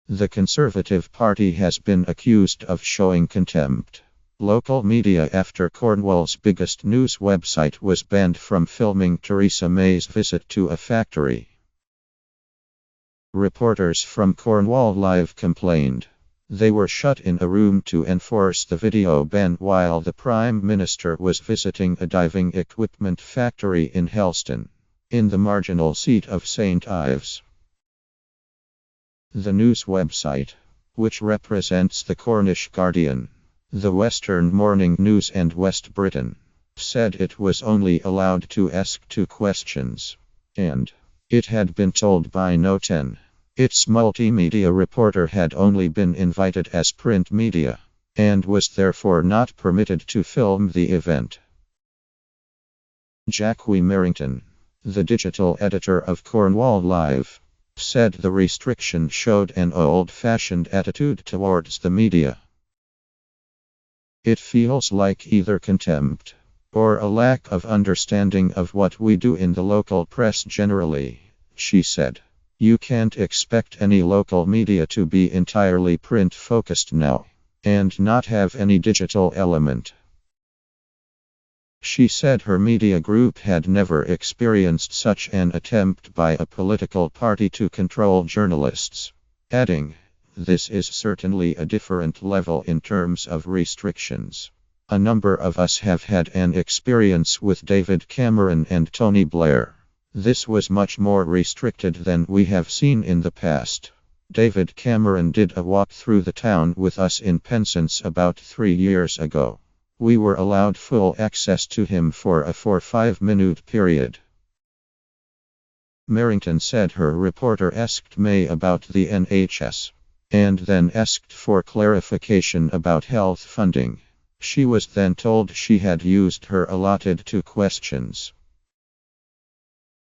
The Conservative Party has been accused of showing contempt. Local media after Cornwall's biggest news website was banned from filming Theresa May's visit to a factory. Reporters from Cornwall Live complained. They were shut in a room to enforce the video ban while the Prime Minister was visiting a diving equipment factory in Helston, in the marginal seat of St. Ives. The news website, which represents the Cornish Guardian, the Western Morning News and West Britain, said it was only allowed to ask 2 questions, and it had been told by No 10. Its multimedia reporter had only been invited as print media, and was therefore not permitted to film the event. Jackie Merrington, the digital editor of Cornwall Live, said the restriction showed an old-fashioned attitude towards the media. It feels like either contempt or a lack of understanding of what we do in the local press generally, she said. You can't expect any local media to be entirely print-focused now, and not have any digital element. She said her media group had never experienced such an attempt by a political party to control journalists, adding, "This is certainly a different level in terms of restrictions. A number of us have had an experience with David Cameron and Tony Blair. This was much more restricted than we have seen in the past. David Cameron did a walk through the town with us in Penzance about 3 years ago. We were allowed full access to him for a 4-5-minute period." Merrington said her reporter asked May about the NHS, and then asked for clarification about health funding. She was then told she had used her allotted 2 questions.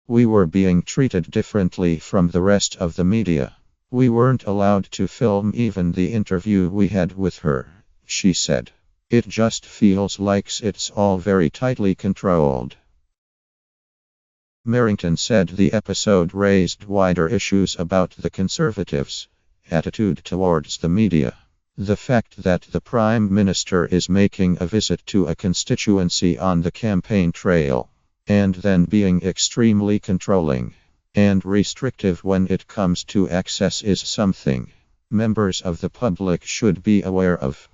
"We were being treated differently from the rest of the media. We weren't allowed to film even the interview we had with her," she said. "It just feels like it's all very tightly controlled." Merrington said the episode raised wider issues about the Conservatives' attitude towards the media. The fact that the Prime Minister is making a visit to a constituency on the campaign trail, and then being extremely controlling and restrictive when it comes to access is something members of the public should be aware of.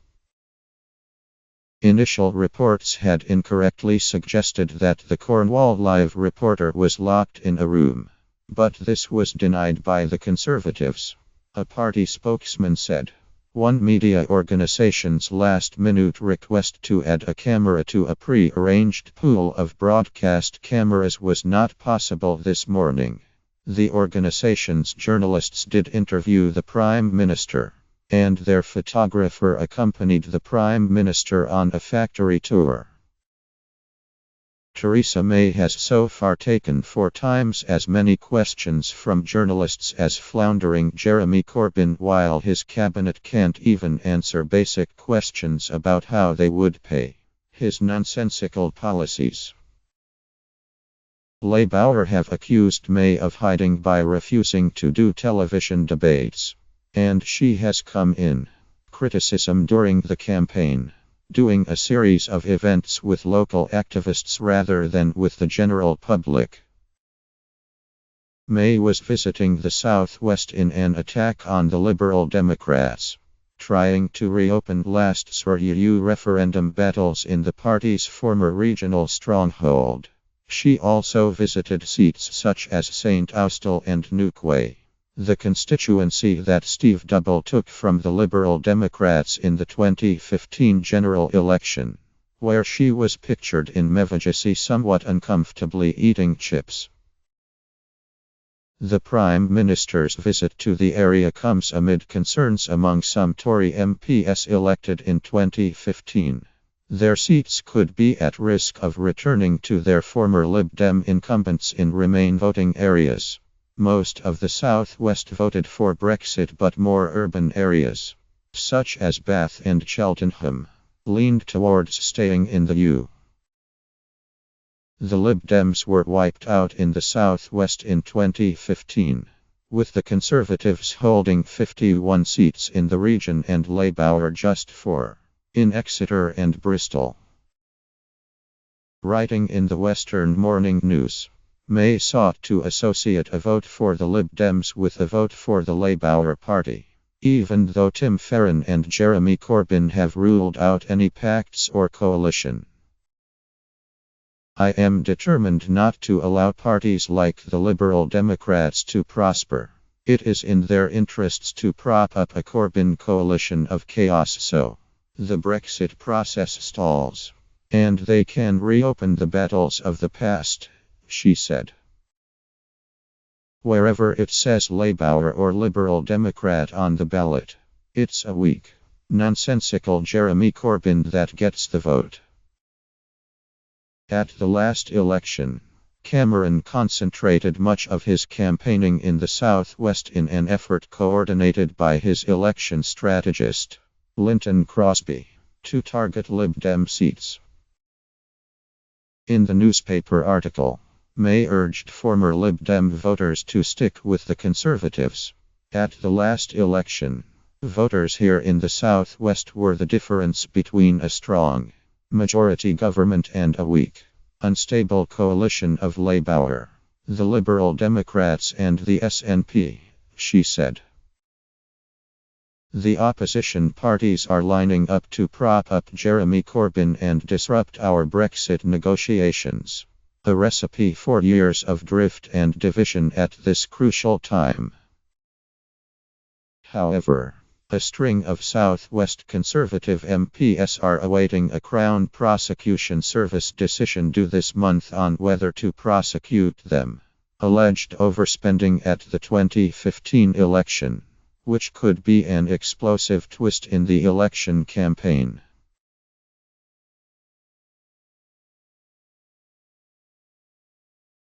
Initial reports had incorrectly suggested that the Cornwall Live reporter was locked in a room, but this was denied by the Conservatives. A party spokesman said, "One media organization's last-minute request to add a camera to a pre-arranged pool of broadcast cameras was not possible this morning. The organization's journalists did interview the Prime Minister, and their photographer accompanied the Prime Minister on a factory tour." Theresa May has so far taken 4 times as many questions from journalists as floundering Jeremy Corbyn, while his cabinet can't even answer basic questions about how they would pay his nonsensical policies. Labour have accused May of hiding by refusing to do television debates, and she has come in criticism during the campaign, doing a series of events with local activists rather than with the general public. May was visiting the Southwest in an attack on the Liberal Democrats, trying to reopen last year's referendum battles in the party's former regional stronghold. She also visited seats such as St. Austell and Newquay, the constituency that Steve Double took from the Liberal Democrats in the 2015 general election, where she was pictured in Mevagissey somewhat uncomfortably eating chips. The Prime Minister's visit to the area comes amid concerns among some Tory MPs elected in 2015. Their seats could be at risk of returning to their former Lib Dem incumbents in Remain voting areas. Most of the Southwest voted for Brexit, but more urban areas, such as Bath and Cheltenham, leaned towards staying in the EU. The Lib Dems were wiped out in the Southwest in 2015. with the Conservatives holding 51 seats in the region and Labour just 4 in Exeter and Bristol. Writing in the Western Morning News, May sought to associate a vote for the Lib Dems with a vote for the Labour Party, even though Tim Farron and Jeremy Corbyn have ruled out any pacts or coalition. I am determined not to allow parties like the Liberal Democrats to prosper. It is in their interests to prop up a Corbyn coalition of chaos so the Brexit process stalls, and they can reopen the battles of the past, she said. Wherever it says Labour or Liberal Democrat on the ballot, it's a weak, nonsensical Jeremy Corbyn that gets the vote. At the last election, Cameron concentrated much of his campaigning in the southwest in an effort coordinated by his election strategist, Lynton Crosby, to target Lib Dem seats. In the newspaper article, May urged former Lib Dem voters to stick with the Conservatives. At the last election, voters here in the southwest were the difference between a strong majority government and a weak, unstable coalition of Labour, the Liberal Democrats and the SNP, she said. The opposition parties are lining up to prop up Jeremy Corbyn and disrupt our Brexit negotiations. A recipe for years of drift and division at this crucial time. However, a string of Southwest Conservative MPs are awaiting a Crown Prosecution Service decision due this month on whether to prosecute them. Alleged overspending at the 2015 election, which could be an explosive twist in the election campaign.